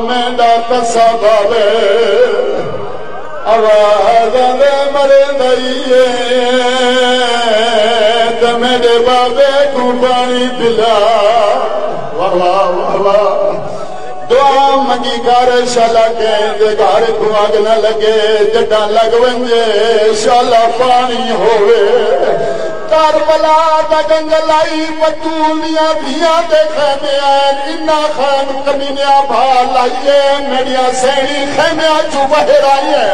میرا تصابے آواز میں مرے دئیے تو میرے بابے کو پانی پلا واہ واہ واہ دعا منگی گھر شالا کے گھر کو آگ نہ لگے جڈا لگ ونجے شالا پانی ہوئے کربلا دا جنگل آئی پتولیاں دیاں دے خیمے آئین انہا خیم کمینیاں بھال آئیے میڈیا سینی خیمے آجو بہر آئیے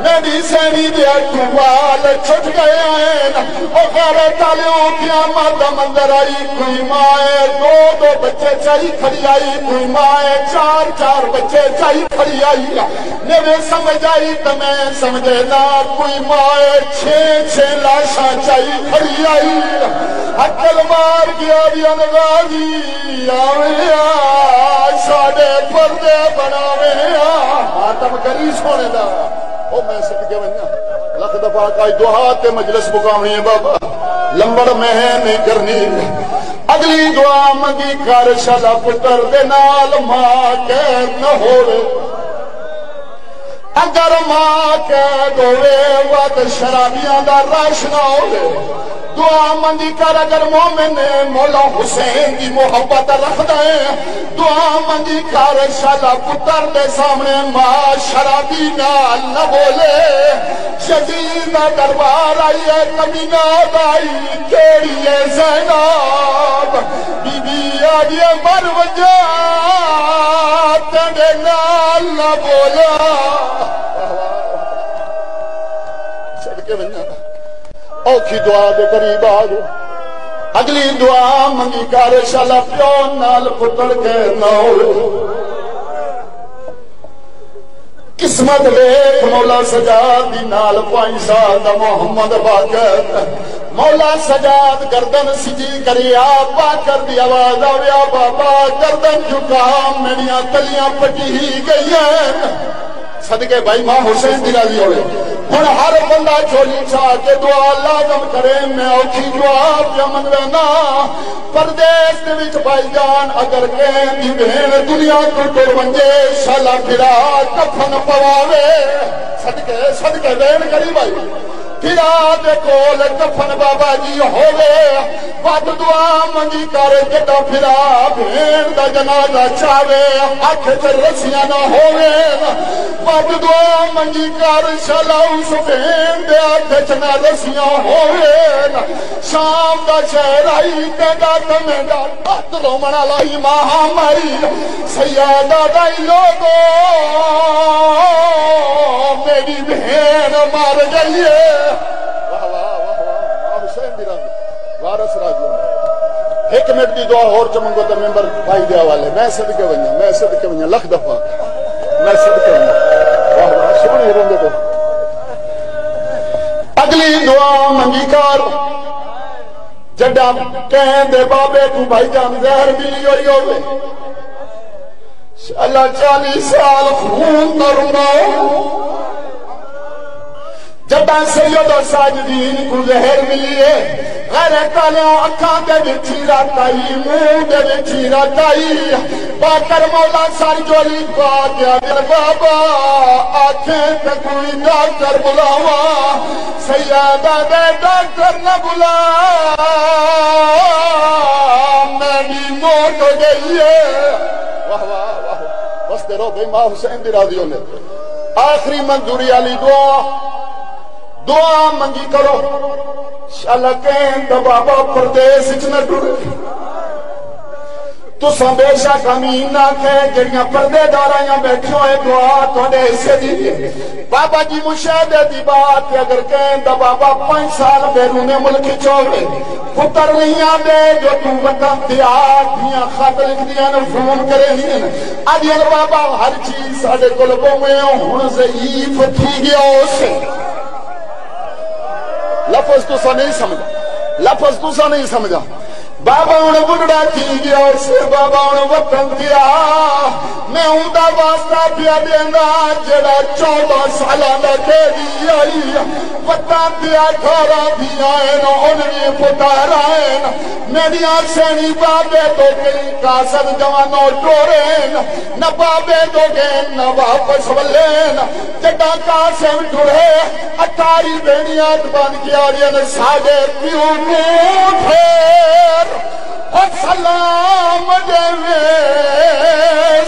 میڈی سینی دیا چوبال چھٹ گئے آئین او غارے تالیوں کیا مادہ مندر آئی کوئی مائے دو بچے چاہی کھڑی آئی کوئی مائے چار بچے چاہی کھڑی آئی میرے سمجھ آئی تمہیں سمجھے نا کوئی مائے 6 لاشاں چاہی کھڑی آئی حقل مار گیا بھی انگازی آوے ساڑے پردے بناوے آتم کری سونے دا او میں صدقے بنیا لکھ دفعہ کائی دعا تے مجلس مقامی ہے بابا لمبڑ میں نہیں کرنی اگلی دعا منگی کر شالا پتر دے نال ماں قید نہ ہوئے اگر ماں قید ہوئے وقت شرابیاں دا راش نہ ہوئے دعا منگی کر اگر مومن مولا حسین کی محبت رکھ دیں دعا منگی کر شالا پتر دے سامنے ماں شرابی نال نہ بولے شدید دربار آئی ہے کمینہ دائی کیڑی ہے زیناب بی بی آگئے مر وجہ تنڈے نال نہ بولا صدقے بننا اوکھی دعا دے قریب آگو اگلی دعا منگی کر شالا پیو نال پتر کے ناؤ قسمت لیک مولا سجاد دی نال 5 سال دا محمد باقر مولا سجاد گردن سجی کری آپ باقر دی آواز آویا بابا گردن جھکام میریاں تلیاں پٹی ہی گئی ہیں صدقے بھائی ماں حسین دی راضی ہوئے ہن ہر بندہ چولی چاہ کے دعا لازم کرے میں اوکھی دعا پیا منگنا پردیس دے وچ بھائی جان اگر کہیں دی بہن دنیا کو ٹر ونجے شالا پھرا کفن پواوے صدقے بہن کری بھائی پھرا دے کول کفن بابا جی ہوئے بات دعا منگی کر جدا پھرا بہن دا جنازہ چاہے ہاتھ چ رسیاں نہ ہوئے بات دعا منگی کر شالا اس بہن دے ہاتھ چ نہ رسیاں ہوئے شام دا شہر آئی تیڈا تمیڈا بات رومنا لائی ماہا مائی سیادہ دائی لوگو میری بہن مار گئی ہے وارس راجی ایک منٹ دی دعا اور چمنگو تا ممبر بھائی دے حوالے میں صدقے ونیا لکھ دفعہ میں صدقے ونیا واہ واہ سونی رندے تو اگلی دعا منگی کار جڈا کہیں دے بابے کو بھائی جان زہر ملی ہوئی ہوئے اللہ 40 سال خون ترنا جڈا سید و ساجدین کو زہر ملی ہے غیر کالیاں اکھاں دے وچھی راتائی منہ دے وچھی راتائی باکر مولا ساری جولی باقیا دل بابا آنکھیں تے کوئی ڈاکٹر بلاوا سیادہ دے ڈاکٹر نہ بلا میری موت ہو گئی ہے واہ واہ واہ بس تے رو بھئی ماں حسین دی راضی ہونے آخری منظوری علی دعا منگی کرو شالا کہیں دا بابا پردیس اچنا ڈوڑے تو سنبیشہ کمین نہ کہیں جڑیاں پردے دارائیاں بیٹھے ہوئے دعا توڑے حصے دیئے بابا جی مشاہدے دی بات اگر کہیں دا بابا 5 سال بیرون ملکی چھوڑے پتر نہیں آدھے جو تو وطن تیار دیاں خط لکھ دیاں فون کرے نہیں آدھے بابا ہر چیز ساڑے قلبوں میں ہون ضعیف تھی گیا اسے لفظ تو سا نہیں سمجھا بابا انہیں بڑھڑا تھی گیا اس سے بابا انہیں وطن دیا میں ان دا واسطہ پیا دینا جڑا 14 سالہ لگے دی آئی وطن دیا 18 دیا ہے انہیں پتار آئے میری آسینی بابے تو کئی کاسد جوانوں ٹورین نہ بابے تو گئن نہ واپس ولین جڑا کاسم ٹورے اٹھاری بینیات بن گیا رین ساڑے پیو کو پھر سلام دے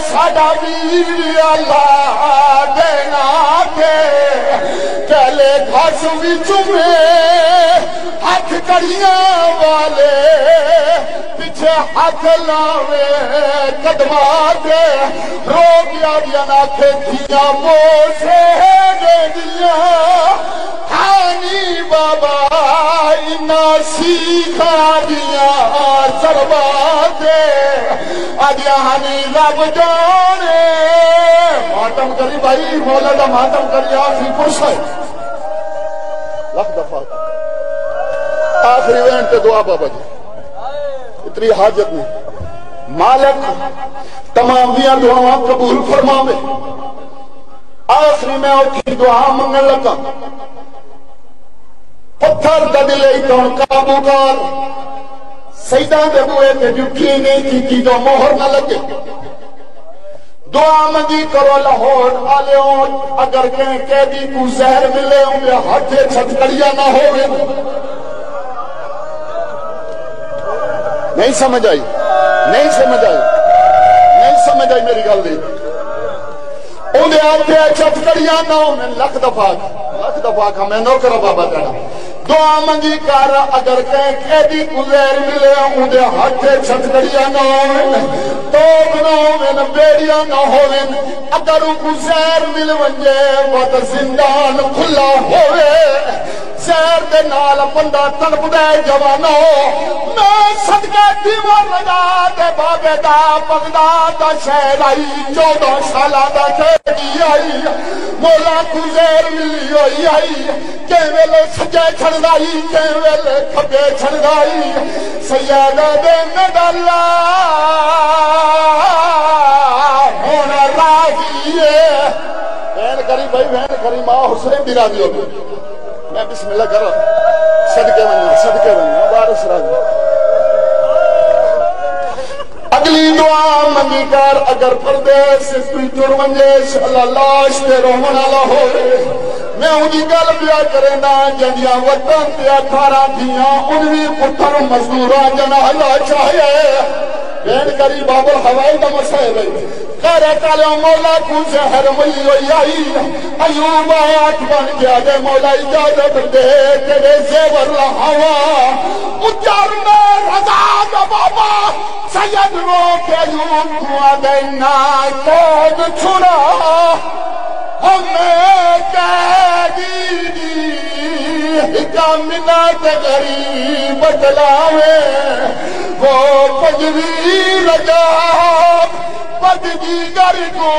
ساڑا بھی اللہ دینا دے کہلے گھاس بھی چومے ہاتھ کڑیاں والے پیچھے ہاتھ لاوے قدمہ دے رو گیا دیا ناکھے دیا موسے دے دیا ہانی بابا اینا سیکھا دیا سربا دے آدیا ہانی رب جانے ماتم کری بھائی مولا دا ماتم کری آخری پرس ہے لکھ دفعہ آخری وین تے دعا بابا جی اتنی حاجت نہیں مالک تمام دیا دعا قبول فرماوے آخری میں اٹھی دعا منگن لگا پتھر دا دلے کون قابو کار سیدہ دے ہوئے تے جھٹی نہیں کی تو مہر نہ لگے دعا منگی کرو لاہور آلیون اگر کہیں قیدی کو زہر ملے ہوں یا ہاتھے چھتکڑیاں نہ ہوئے نہیں سمجھ آئی نہیں سمجھ آئی نہیں سمجھ آئی میری گل دی انہیں آتے چھتکڑیاں نہ ہوں میں لکھ دفعہ کا میں نوکر بابا دینا دعا منگی کر اگر کہیں قیدی کو زہر ملے انہیں ہاتھے چھتکڑیاں نہ ہوئے توب نہ ہوئے بیڑیاں نہ ہوئے اگر ان کو زہر مل ونجے وقت زندان کھلا ہوئے زہر دے نال بندہ تڑپ دے جوانو میں صدقہ دیوار لگا دے بابے دا بغداد دا شہر آئی 14 سالہ دا کھیڑی آئی مولا کو زہر ملی ہوئی آئی کہ ویلے سجے چھڑ دائی کہ ویلے کھبے چھڑ دائی سیادہ دے نداللہ ہونا راضی ہے بہن کری بھائی بہن کری ماں حسین بھی راضی ہوگی میں بسم اللہ کرو صدقے بنیا بارش راضی اگلی دعا منگی کر اگر پردیس سے کوئی ٹر منجے اللہ لاش تے رومن اللہ ہوئے میں انہی گل بیا کرنا جنیاں وطن تے 18 دیاں انہی پتھر مزدورہ جنہ اللہ چاہیے بین کری بابر ہوائی دا مسائل ہے کہرے کالے مولا کو زہر ملی ہوئی آئی ایوب آیات بن گیا دے مولا اجازت دے تیرے زیور لہوا اجار میں رضا دا بابا سید رو کے ایوب کو آدینا کود چھڑا ہمیں قیدی حکامنات غریب دلاوے وہ پجوی رجاب بدگی گر کو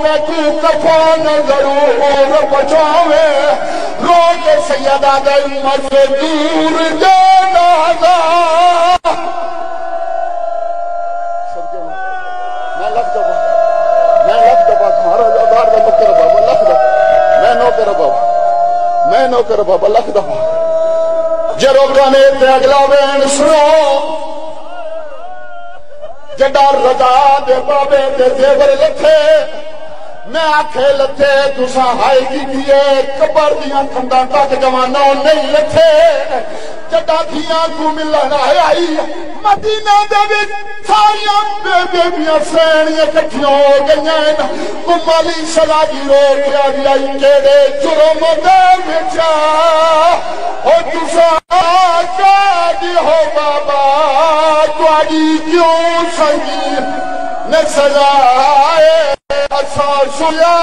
میں تو کفان ضرور بچاوے رو کے سیدہ دے امت سے دور جنازہ میں نوکر بابا لکھ دفعہ جرو کانے تے اگلا وین سنو جڈار رضا دے بابے دے زیور لکھے میں آنکھیں لتھے تسا ہائی کی دیئے کبر دیاں کھنداں تک جوانوں نہیں لکھے جڈا دیاں کو ملنا آئی مدینہ دے بھی ساریاں بیبیاں سینیاں کٹھیاں ہو گئیں کمالی سلا جی رو کیا دیائی کیڑے جرم دے بچا ہو تسا قیدی ہو بابا تواڈی کیوں سنگی نے سزائے اچھا شیا